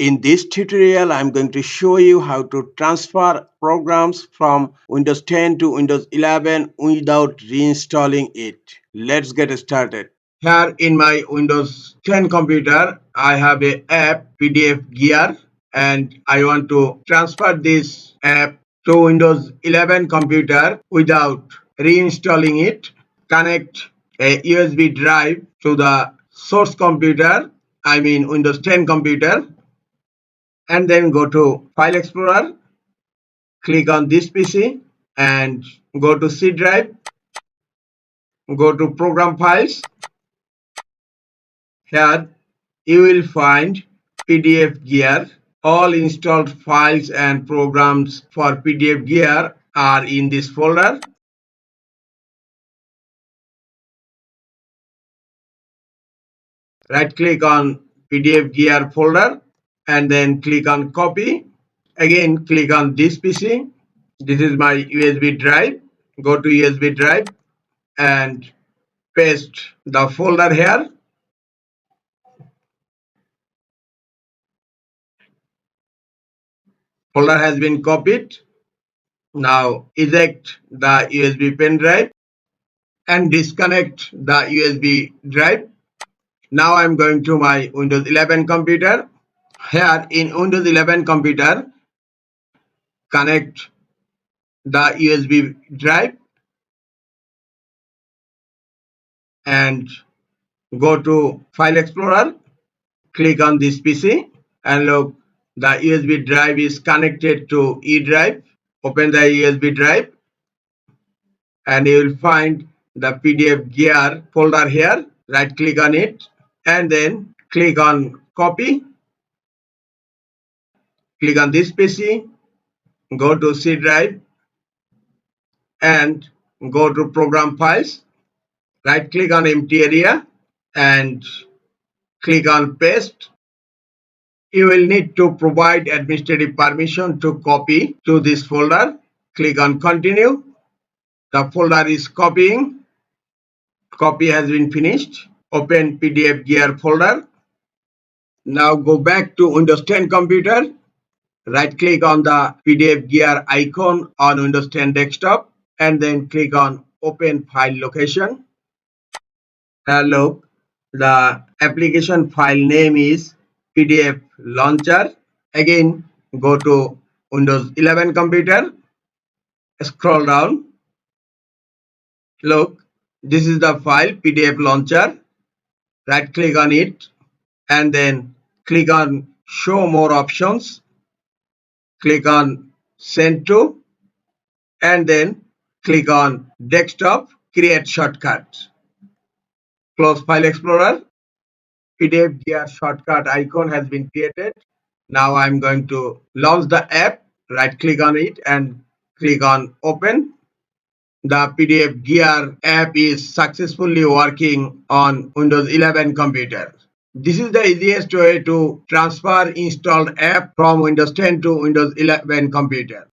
In this tutorial, I'm going to show you how to transfer programs from Windows 10 to Windows 11 without reinstalling it. Let's get started. Here in my Windows 10 computer, I have a app PDF Gear, and I want to transfer this app to Windows 11 computer without reinstalling it. Connect a USB drive to the source computer, I mean Windows 10 computer, and then go to File Explorer, click on this PC and go to C drive, go to Program Files. Here you will find PDF Gear. All installed files and programs for PDF Gear are in this folder. Right click on PDF Gear folder and then click on Copy. Again click on this PC. This is my USB drive. Go to USB drive and paste the folder here. Folder has been copied. Now eject the USB pen drive and disconnect the USB drive. Now I'm going to my Windows 11 computer. Here in Windows 11 computer, connect the USB drive and go to File Explorer. Click on this PC and look, the USB drive is connected to E drive. Open the USB drive and you will find the PDF Gear folder here. Right click on it and then click on Copy. Click on this PC, go to C drive and go to Program Files. Right click on empty area and click on Paste. You will need to provide administrative permission to copy to this folder. Click on Continue. The folder is copying. Copy has been finished. Open PDF Gear folder. Now go back to Windows 10 computer. Right click on the PDF Gear icon on Windows 10 desktop and then click on Open File Location. Look, the application file name is PDF Launcher. Again, go to Windows 11 computer. Scroll down. Look, this is the file PDF Launcher. Right click on it and then click on Show More Options. Click on Send To and then click on Desktop, Create Shortcut. Close File Explorer. PDF Gear shortcut icon has been created. Now I'm going to launch the app. Right click on it and click on Open. The PDF Gear app is successfully working on Windows 11 computer. This is the easiest way to transfer installed app from Windows 10 to Windows 11 computer.